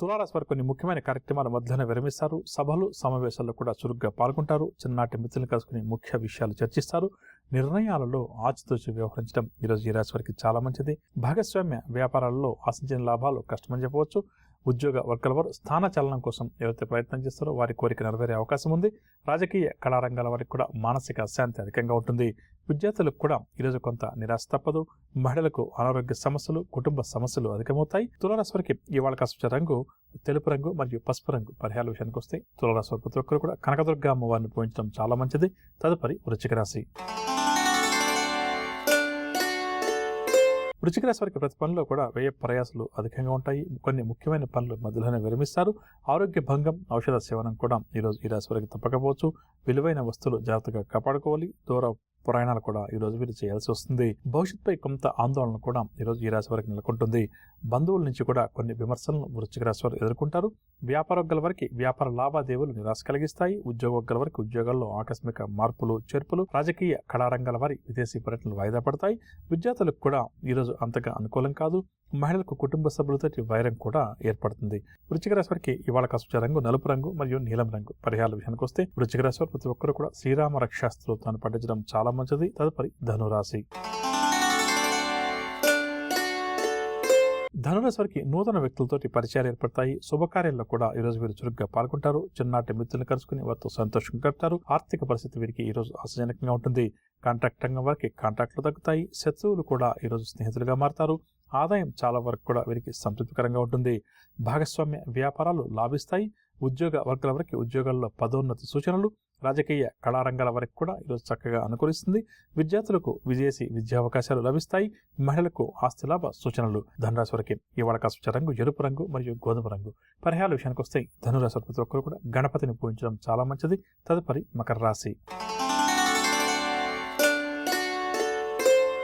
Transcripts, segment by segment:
తులారాశి వారు కొన్ని ముఖ్యమైన కార్యక్రమాల మధ్యన విరమిస్తారు. సభలు సమావేశాల్లో కూడా చురుగ్గా పాల్గొంటారు. చిన్ననాటి మిత్రులను కలుసుకుని ముఖ్య విషయాలు చర్చిస్తారు. నిర్ణయాలలో ఆచితూచి వ్యవహరించడం ఈరోజు ఈ రాశి వారికి చాలా మంచిది. భాగస్వామ్య వ్యాపారాలలో ఆశించిన లాభాలు కష్టమని చెప్పవచ్చు. ఉద్యోగ వర్గాల వారు స్థాన చలనం కోసం ఎవరైతే ప్రయత్నం చేస్తారో వారి కోరిక నెరవేరే అవకాశం ఉంది. రాజకీయ కళారంగాల వారికి కూడా మానసిక శాంతి అధికంగా ఉంటుంది. విద్యార్థులకు కూడా ఈరోజు కొంత నిరాశ తప్పదు. మహిళలకు అనారోగ్య సమస్యలు, కుటుంబ సమస్యలు అధికమవుతాయి. తులారాశి వారికి ఇవాళ కాస్త రంగు తెలుపు రంగు మరియు పసుపు రంగు. పరిహారాల విషయానికి వస్తే తులారాశి వారి ప్రతి ఒక్కరు కూడా కనకదుర్గ అమ్మవారిని పూజించడం చాలా మంచిది. తదుపరి వృశ్చిక రాశి. వృశ్చిక రాశి వారికి ప్రతి పనిలో కూడా వ్యయ ప్రయాసాలు అధికంగా ఉంటాయి. కొన్ని ముఖ్యమైన పనులు మధ్యలోనే విరమిస్తారు. ఆరోగ్య భంగం, ఔషధ సేవనం కూడా ఈరోజు ఈ రాశి వారికి తప్పకపోవచ్చు. విలువైన వస్తువులు జాగ్రత్తగా కాపాడుకోవాలి. దూర ప్రయాణాలు కూడా ఈరోజు వీరు చేయాల్సి వస్తుంది. భవిష్యత్తుపై కొంత ఆందోళన కూడా ఈరోజు ఈ రాశి వారికి నెలకొంటుంది. బంధువుల నుంచి కూడా కొన్ని విమర్శలను వృశ్చిక రాశి వారు ఎదుర్కొంటారు. వ్యాపార వర్గాల వారికి వ్యాపార లావాదేవీలు నిరాశ కలిగిస్తాయి. ఉద్యోగ వర్గాల వారికి ఉద్యోగాల్లో ఆకస్మిక మార్పులు చేర్పులు. రాజకీయ కళారంగాల వారి విదేశీ పర్యటనలు వాయిదా పడతాయి. విద్యార్థులకు కూడా ఈరోజు అంతగా అనుకూలం కాదు. మహిళలకు కుటుంబ సభ్యులతో వైరం కూడా ఏర్పడుతుంది. వృశ్చిక రాశి వారికి ఇవాళ కాస్త రంగు నలుపు రంగు మరియు నీలం రంగు. పరిహారాల విషయానికి వస్తే వృశ్చిక రాశి వారు ప్రతి ఒక్కరు కూడా శ్రీరామ రక్షాస్త్రోత్తాన్ని పఠించడం చాలా మంచిది. తదుపరి ధనురాశి. ధనురాశి వారికి నూతన వ్యక్తులతోటి పరిచయాలు ఏర్పడతాయి. శుభకార్యాల్లో కూడా ఈరోజు వీరు చురుగ్గా పాల్గొంటారు. చిన్ననాటి మిత్రులను కలుసుకుని వారితో సంతోషం గడుపుతారు. ఆర్థిక పరిస్థితి వీరికి ఈరోజు ఆశాజనకంగా ఉంటుంది. కాంట్రాక్ట్ రంగం వారికి కాంట్రాక్టులు తగ్గుతాయి. శత్రువులు కూడా ఈరోజు స్నేహితులుగా మారతారు. ఆదాయం చాలా వరకు కూడా వీరికి సంతృప్తికరంగా ఉంటుంది. భాగస్వామ్య వ్యాపారాలు లాభిస్తాయి. ఉద్యోగ వర్గాల వారికి ఉద్యోగాల్లో పదోన్నతి సూచనలు. రాజకీయ కళారంగాల వరకు కూడా ఈరోజు చక్కగా అనుకూలిస్తుంది. విద్యార్థులకు విదేశీ విద్యావకాశాలు లభిస్తాయి. మహిళలకు ఆస్తి లాభ సూచనలు. ధనురాశి వారికి ఇవాళ కాస్త రంగు ఎరుపు రంగు మరియు గోధుమ రంగు. పరిహారాల విషయానికి వస్తే ధనురాశి ప్రతి ఒక్కరు కూడా గణపతిని పూజించడం చాలా మంచిది. తదుపరి మకర రాశి.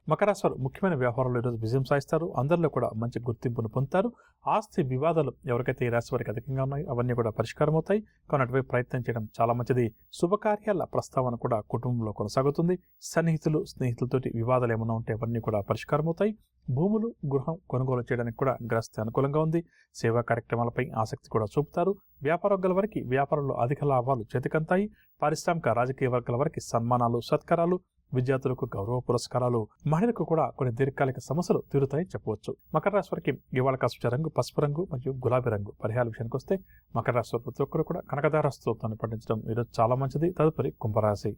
మకర రాశి వారు ముఖ్యమైన వ్యవహారాలు ఈరోజు విజయం సాధిస్తారు. అందరిలో కూడా మంచి గుర్తింపును పొందుతారు. ఆస్తి వివాదాలు ఎవరికైతే ఈ రాశి వారికి అధికంగా ఉన్నాయో అవన్నీ కూడా పరిష్కారం అవుతాయి. కానీ అటువైపు ప్రయత్నం చేయడం చాలా మంచిది. శుభకార్యాల ప్రస్తావన కూడా కుటుంబంలో కొనసాగుతుంది. సన్నిహితులు స్నేహితులతోటి వివాదాలు ఏమైనా ఉంటే అవన్నీ కూడా పరిష్కారం అవుతాయి. భూములు గృహం కొనుగోలు చేయడానికి కూడా గ్రస్తి అనుకూలంగా ఉంది. సేవా కార్యక్రమాలపై ఆసక్తి కూడా చూపుతారు. వ్యాపార వర్గాల వారికి వ్యాపారంలో అధిక లాభాలు చేతికంతాయి. పారిశ్రామిక రాజకీయ వర్గాల వారికి సన్మానాలు సత్కారాలు. విద్యార్థులకు గౌరవ పురస్కారాలు. మహిళలకు కూడా కొన్ని దీర్ఘకాలిక సమస్యలు తీరుతాయి చెప్పవచ్చు. మకర రాశి వారికి ఇవాళ కాస్త రంగు పసుపు రంగు మరియు గులాబీ రంగు. పరిహారాల విషయానికి వస్తే మకర రాశి వారు ప్రతి ఒక్కరు కూడా కనకదార స్తోత్రాన్ని పఠించడం ఈరోజు చాలా మంచిది. తదుపరి కుంభరాశి.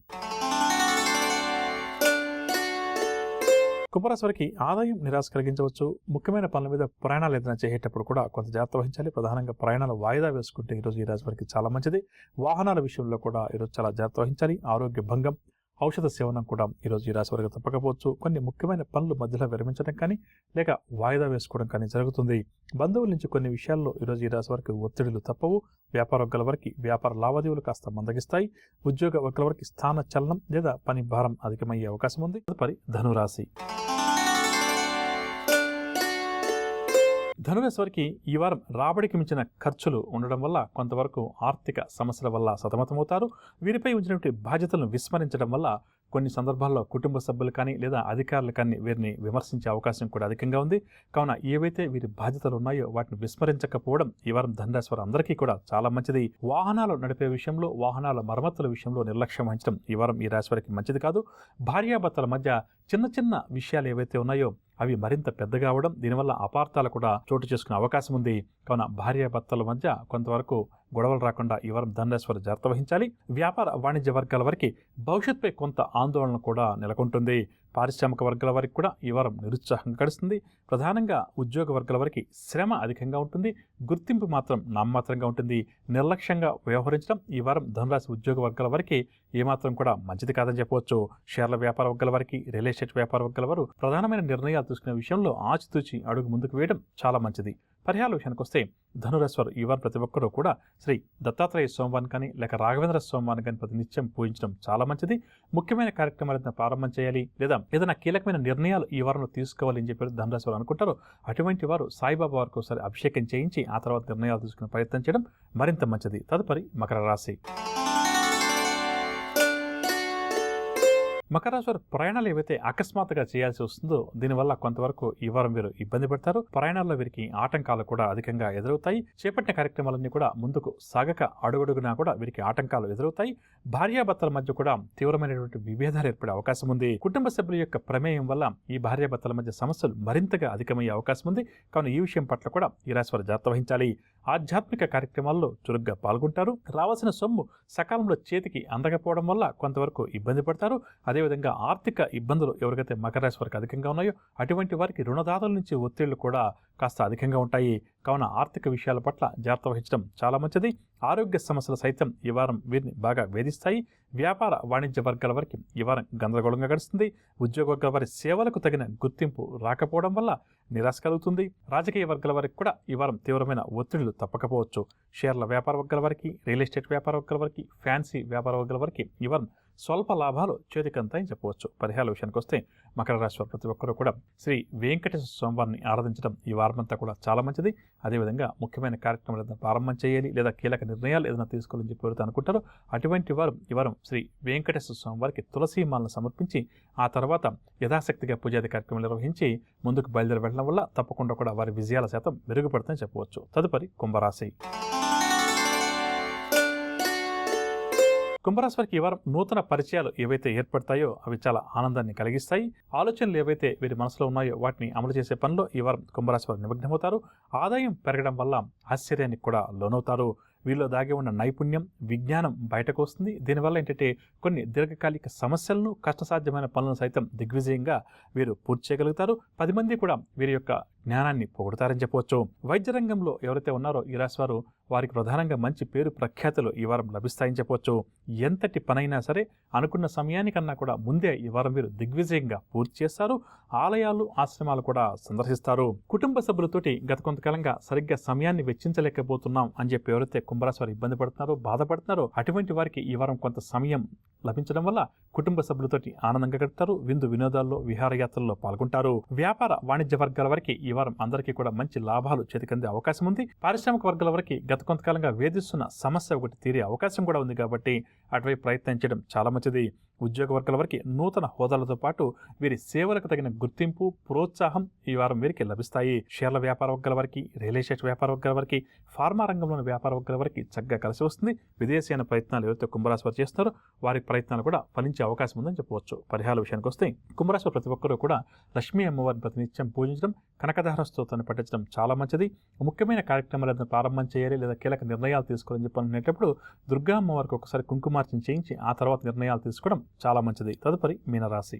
కుంభరాశి వారికి ఆదాయం నిరాశ కలిగించవచ్చు. ముఖ్యమైన పనుల మీద ప్రయాణాలు ఏదైనా చేసేటప్పుడు కూడా కొంత జాగ్రత్త వహించాలి. ప్రధానంగా ప్రయాణాలు వాయిదా వేసుకుంటే ఈరోజు ఈ రాశి వారికి చాలా మంచిది. వాహనాల విషయంలో కూడా ఈరోజు చాలా జాగ్రత్త వహించాలి. ఆరోగ్య భంగం, ఔషధ సేవనం కూడా ఈరోజు ఈ రాశి వారికి తప్పకపోవచ్చు. కొన్ని ముఖ్యమైన పనులు మధ్యలో విరమించడం కానీ లేక వాయిదా వేసుకోవడం కానీ జరుగుతుంది. బంధువుల నుంచి కొన్ని విషయాల్లో ఈరోజు ఈ రాశి వారికి ఒత్తిడిలు తప్పవు. వ్యాపార వర్గాల వారికి వ్యాపార లావాదేవీలు కాస్త మందగిస్తాయి. ఉద్యోగ వర్గాల వారికి స్థాన చలనం లేదా పని భారం అధికమయ్యే అవకాశం ఉంది. తదుపరి ధనురాశి. ధనురాశి వారికి ఈ వారం రాబడికి మించిన ఖర్చులు ఉండడం వల్ల కొంతవరకు ఆర్థిక సమస్యల వల్ల సతమతమవుతారు. వీరిపై ఉంచినటువంటి బాధ్యతలను విస్మరించడం వల్ల కొన్ని సందర్భాల్లో కుటుంబ సభ్యులు కానీ లేదా అధికారులు కానీ వీరిని విమర్శించే అవకాశం కూడా అధికంగా ఉంది. కావున ఏవైతే వీరి బాధ్యతలు ఉన్నాయో వాటిని విస్మరించకపోవడం ఈ వారం ధనురాశి వారు అందరికీ కూడా చాలా మంచిది. వాహనాలు నడిపే విషయంలో, వాహనాల మరమ్మతుల విషయంలో నిర్లక్ష్యం వహించడం ఈ వారం ఈ రాశి వారికి మంచిది కాదు. భార్యాభర్తల మధ్య చిన్న చిన్న విషయాలు ఏవైతే ఉన్నాయో అవి మరింత పెద్దగా అవడం, దీనివల్ల అపార్థాలు కూడా చోటు చేసుకునే అవకాశం ఉంది. కావున భార్యాభర్తల మధ్య కొంతవరకు గొడవలు రాకుండా ఈ వారం ధనురాశి వారు జాగ్రత్త వహించాలి. వ్యాపార వాణిజ్య వర్గాల వారికి భవిష్యత్తుపై కొంత ఆందోళన కూడా నెలకొంటుంది. పారిశ్రామిక వర్గాల వారికి కూడా ఈ వారం నిరుత్సాహం గడుస్తుంది. ప్రధానంగా ఉద్యోగ వర్గాల వారికి శ్రమ అధికంగా ఉంటుంది. గుర్తింపు మాత్రం నామమాత్రంగా ఉంటుంది. నిర్లక్ష్యంగా వ్యవహరించడం ఈ వారం ధనురాశి ఉద్యోగ వర్గాల వారికి ఏమాత్రం కూడా మంచిది కాదని చెప్పవచ్చు. షేర్ల వ్యాపార వర్గాల వారికి, రియల్ ఎస్టేట్ వ్యాపార వర్గాల వారు ప్రధానమైన నిర్ణయాలు తీసుకునే విషయంలో ఆచితూచి అడుగు ముందుకు వేయడం చాలా మంచిది. పరిహారాల విషయానికి వస్తే ధనురాశి వారు ఈ వారం ప్రతి ఒక్కరూ కూడా శ్రీ దత్తాత్రేయ సోమవారం కానీ లేక రాఘవేంద్ర సోమవారం కానీ ప్రతి నిత్యం పూజించడం చాలా మంచిది. ముఖ్యమైన కార్యక్రమాలను ప్రారంభం చేయాలి లేదా ఏదైనా కీలకమైన నిర్ణయాలు ఈ వారంలో తీసుకోవాలి అని చెప్పి ధనురాశి వారు అనుకుంటారు. అటువంటి వారు సాయిబాబా వారికి ఒకసారి అభిషేకం చేయించి ఆ తర్వాత నిర్ణయాలు తీసుకునే ప్రయత్నం చేయడం మరింత మంచిది. తదుపరి మకర రాశి. మకర రాశి వారు ప్రయాణాలు ఏవైతే అకస్మాత్తుగా చేయాల్సి వస్తుందో దీనివల్ల కొంతవరకు ఈ వారం వీరు ఇబ్బంది పడతారు. ప్రయాణాల్లో వీరికి ఆటంకాలు కూడా అధికంగా ఎదురవుతాయి. చేపట్టిన కార్యక్రమాలన్నీ కూడా ముందుకు సాగక అడుగడుగునా కూడా వీరికి ఆటంకాలు ఎదురవుతాయి. భార్యాభర్తల మధ్య కూడా తీవ్రమైనటువంటి విభేదాలు ఏర్పడే అవకాశం ఉంది. కుటుంబ సభ్యుల యొక్క ప్రమేయం వల్ల ఈ భార్యాభర్తల మధ్య సమస్యలు మరింతగా అధికమయ్యే అవకాశం ఉంది. కావున ఈ విషయం పట్ల కూడా ఈ రాశి వారు జాగ్రత్త వహించాలి. ఆధ్యాత్మిక కార్యక్రమాల్లో చురుగ్గా పాల్గొంటారు. రావాల్సిన సొమ్ము సకాలంలో చేతికి అందకపోవడం వల్ల కొంతవరకు ఇబ్బంది పడతారు. అదేవిధంగా ఆర్థిక ఇబ్బందులు ఎవరికైతే మకర రాశి వారికి అధికంగా ఉన్నాయో అటువంటి వారికి రుణదాతల నుంచి ఒత్తిళ్లు కూడా కాస్త అధికంగా ఉంటాయి. కావున ఆర్థిక విషయాల పట్ల జాగ్రత్త వహించడం చాలా మంచిది. ఆరోగ్య సమస్యలు సైతం ఈ వారం వీరిని బాగా వేధిస్తాయి. వ్యాపార వాణిజ్య వర్గాల వారికి ఈ వారం గందరగోళంగా గడుస్తుంది. ఉద్యోగ వర్గాల వారి సేవలకు తగిన గుర్తింపు రాకపోవడం వల్ల నిరాశ కలుగుతుంది. రాజకీయ వర్గాల వారికి కూడా ఈ వారం తీవ్రమైన ఒత్తిళ్లు తప్పకపోవచ్చు. షేర్ల వ్యాపార వర్గాల వారికి, రియల్ ఎస్టేట్ వ్యాపార వర్గాల వారికి, ఫ్యాన్సీ వ్యాపార వర్గాల వారికి ఈ వారం స్వల్ప లాభాలు చేతికంతాయని చెప్పవచ్చు. పరిహార విషయానికి వస్తే మకర రాశి వారు ప్రతి ఒక్కరూ కూడా శ్రీ వెంకటేశ్వర స్వామివారిని ఆరాధించడం ఈ వారమంతా కూడా చాలా మంచిది. అదేవిధంగా ముఖ్యమైన కార్యక్రమాలు ఏదైనా ప్రారంభం చేయాలి లేదా కీలక నిర్ణయాలు ఏదైనా తీసుకోవాలని చెప్పి ఎవరైతే అనుకుంటారో అటువంటి వారు ఈ వారం శ్రీ వెంకటేశ్వర స్వామివారికి తులసి మాలను సమర్పించి ఆ తర్వాత యథాశక్తిగా పూజాది కార్యక్రమాలు నిర్వహించి ముందుకు బయలుదేరి వెళ్ళడం వల్ల తప్పకుండా కూడా వారి విజయాల శాతం మెరుగుపడుతుందని చెప్పవచ్చు. తదుపరి కుంభరాశి. కుంభరాశి వారికి ఈ వారం నూతన పరిచయాలు ఏవైతే ఏర్పడతాయో అవి చాలా ఆనందాన్ని కలిగిస్తాయి. ఆలోచనలు ఏవైతే వీరి మనసులో ఉన్నాయో వాటిని అమలు చేసే పనిలో ఈ వారం కుంభరాశి వారు నిమగ్నమవుతారు. ఆదాయం పెరగడం వల్ల ఆశ్చర్యానికి కూడా లోనవుతారు. వీరిలో దాగి ఉన్న నైపుణ్యం, విజ్ఞానం బయటకు వస్తుంది. దీనివల్ల ఏంటంటే కొన్ని దీర్ఘకాలిక సమస్యలను, కష్టసాధ్యమైన పనులను సైతం దిగ్విజయంగా వీరు పూర్తి చేయగలుగుతారు. 10 మంది కూడా వీరి యొక్క జ్ఞానాన్ని పొగుడుతారని చెప్పవచ్చు. వైద్య రంగంలో ఎవరైతే ఉన్నారో ఈ రాశి వారు వారికి ప్రధానంగా మంచి పేరు ప్రఖ్యాతులు ఈ వారం లభిస్తాయని చెప్పవచ్చు. ఎంతటి పనైనా సరే అనుకున్న సమయానికన్నా కూడా ముందే ఈ వారం వీరు దిగ్విజయంగా పూర్తి చేస్తారు. ఆలయాలు, ఆశ్రమాలు కూడా సందర్శిస్తారు. కుటుంబ సభ్యులతోటి గత కొంతకాలంగా సరిగ్గా సమయాన్ని వెచ్చించలేకపోతున్నాం అని చెప్పి ఎవరైతే కుంభరాశి వారు ఇబ్బంది పడుతున్నారో, బాధపడుతున్నారో అటువంటి వారికి ఈ వారం కొంత సమయం లభించడం వల్ల కుటుంబ సభ్యులతోటి ఆనందంగా గడుపుతారు. విందు వినోదాల్లో, విహారయాత్రల్లో పాల్గొంటారు. వ్యాపార వాణిజ్య వర్గాల వారికి ఈ వారం అందరికీ కూడా మంచి లాభాలు చేతికందే అవకాశం ఉంది. పారిశ్రామిక వర్గాల వారికి గత కొంతకాలంగా వేధిస్తున్న సమస్య ఒకటి తీరే అవకాశం కూడా ఉంది కాబట్టి అటువైపు ప్రయత్నించడం చాలా మంచిది. ఉద్యోగ వర్గాల వారికి నూతన హోదాలతో పాటు వీరి సేవలకు తగిన గుర్తింపు, ప్రోత్సాహం ఈ వారం వీరికి లభిస్తాయి. షేర్ల వ్యాపార వర్గాల వారికి, రియల్ ఎస్టేట్ వ్యాపార వర్గాల వారికి, ఫార్మా రంగంలోని వ్యాపార వర్గాల వారికి చక్కగా కలిసి వస్తుంది. విదేశీయాన ప్రయత్నాలు ఎవరైతే కుంభరాశి వారు చేస్తారో వారి ప్రయత్నాలు కూడా ఫలించే అవకాశం ఉందని చెప్పవచ్చు. పరిహార విషయానికి వస్తే కుంభరాశి వారు ప్రతి ఒక్కరూ కూడా లక్ష్మీ అమ్మవారిని ప్రతినిత్యం పూజించడం, కనకధార స్తోత్రాన్ని పఠించడం చాలా మంచిది. ముఖ్యమైన కార్యక్రమాలు ఏదైనా ప్రారంభం చేయాలి లేదా కీలక నిర్ణయాలు తీసుకోవాలని చెప్పి అనుకునేటప్పుడు దుర్గా అమ్మవారికి ఒకసారి కుంకుమార్చన చేయించి ఆ తర్వాత నిర్ణయాలు తీసుకోవడం చాలా మంచిది. తదుపరి మీనరాశి.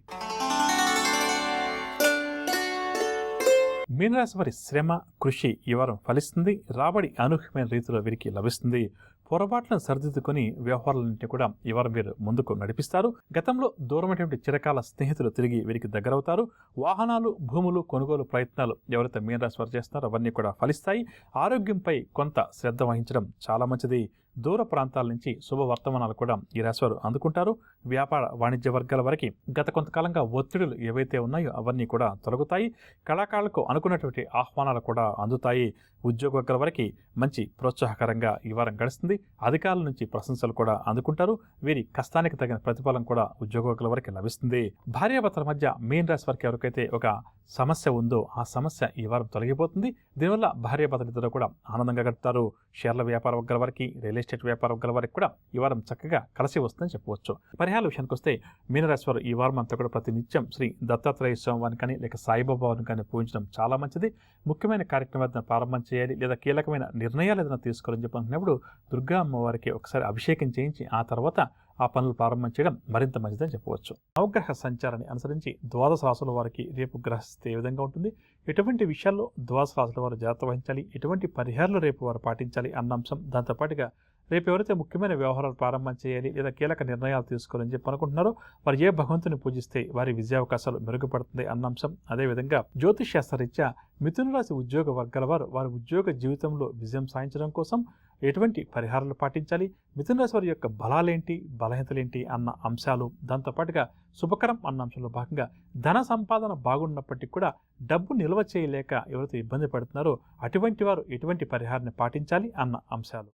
మీనరాశి వారి శ్రమ, కృషి ఈ వారం ఫలిస్తుంది. రాబడి అనూహ్యమైన రీతిలో వీరికి లభిస్తుంది. పొరపాట్లను సరిదిద్దుకొని వ్యవహారాలన్నింటినీ కూడా ఈ వారం వీరు ముందుకు నడిపిస్తారు. గతంలో దూరమైనటువంటి చిరకాల స్నేహితులు తిరిగి వీరికి దగ్గరవుతారు. వాహనాలు, భూములు కొనుగోలు ప్రయత్నాలు ఎవరైతే మీనరాశి వారు చేస్తున్నారో అవన్నీ కూడా ఫలిస్తాయి. ఆరోగ్యంపై కొంత శ్రద్ధ వహించడం చాలా మంచిది. దూర ప్రాంతాల నుంచి శుభవర్తమానాలు కూడా ఈ రాశి వారు అందుకుంటారు. వ్యాపార వాణిజ్య వర్గాల వరకు గత కొంతకాలంగా ఒత్తిడులు ఏవైతే ఉన్నాయో అవన్నీ కూడా తొలగుతాయి. కళాకారులకు అనుకున్నటువంటి ఆహ్వానాలు కూడా అందుతాయి. ఉద్యోగ వర్గాల వరకు మంచి ప్రోత్సాహకరంగా ఈ వారం గడుస్తుంది. అధికారుల నుంచి ప్రశంసలు కూడా అందుకుంటారు. వీరి కష్టానికి తగిన ప్రతిఫలం కూడా ఉద్యోగ వర్గాల వరకు లభిస్తుంది. భార్యాభర్తల మధ్య మీన రాశి వారికి ఎవరికైతే ఒక సమస్య ఉందో ఆ సమస్య ఈ వారం తొలగిపోతుంది. దీనివల్ల భార్యాభర్తలిద్దరూ కూడా ఆనందంగా గడుపుతారు. షేర్ల వ్యాపార వర్గాల వారికి, రియల్ ఎస్టేట్ వ్యాపార వర్గాల వారికి కూడా ఈ వారం చక్కగా కలిసి వస్తుందని చెప్పవచ్చు. పరిహార విషయానికి వస్తే మీనరాశి వారు ఈ వారం అంతా కూడా ప్రతి నిత్యం శ్రీ దత్తాత్రేయ స్వామివారిని కానీ లేక సాయిబాబాని కానీ పూజించడం చాలా మంచిది. ముఖ్యమైన కార్యక్రమాలను ప్రారంభం చేయాలి లేదా కీలకమైన నిర్ణయాలు ఏదైనా తీసుకోవాలని చెప్పినప్పుడు దుర్గా అమ్మవారికి ఒకసారి అభిషేకం చేయించి ఆ తర్వాత ఆ పనులు ప్రారంభం చేయడం మరింత మంచిదని చెప్పవచ్చు. నవగ్రహ సంచారాన్ని అనుసరించి ద్వాదశ రాశుల వారికి రేపు గ్రహస్థితి ఏ విధంగా ఉంటుంది, ఎటువంటి విషయాల్లో ద్వాదశ రాశుల వారు జాగ్రత్త వహించాలి, ఎటువంటి పరిహారాలు రేపు వారు పాటించాలి అన్న అంశం, దాంతోపాటుగా రేపు ఎవరైతే ముఖ్యమైన వ్యవహారాలు ప్రారంభం చేయాలి లేదా కీలక నిర్ణయాలు తీసుకోవాలని చెప్పి అనుకుంటున్నారో వారు ఏ భగవంతుని పూజిస్తే వారి విజయావకాశాలు మెరుగుపడుతుంది అన్న అంశం, అదేవిధంగా జ్యోతిష్ శాస్త్రరీత్యా మిథున రాశి ఉద్యోగ వర్గాల వారు వారి ఉద్యోగ జీవితంలో విజయం సాధించడం కోసం ఎటువంటి పరిహారాలు పాటించాలి, మిథున రాశి వారి యొక్క బలాలేంటి, బలహీనతలేంటి అన్న అంశాలు, దాంతోపాటుగా శుభకరం అన్న అంశంలో భాగంగా ధన సంపాదన బాగున్నప్పటికీ కూడా డబ్బు నిల్వ చేయలేక ఎవరైతే ఇబ్బంది పడుతున్నారో అటువంటి వారు ఎటువంటి పరిహారాన్ని పాటించాలి అన్న అంశాలు.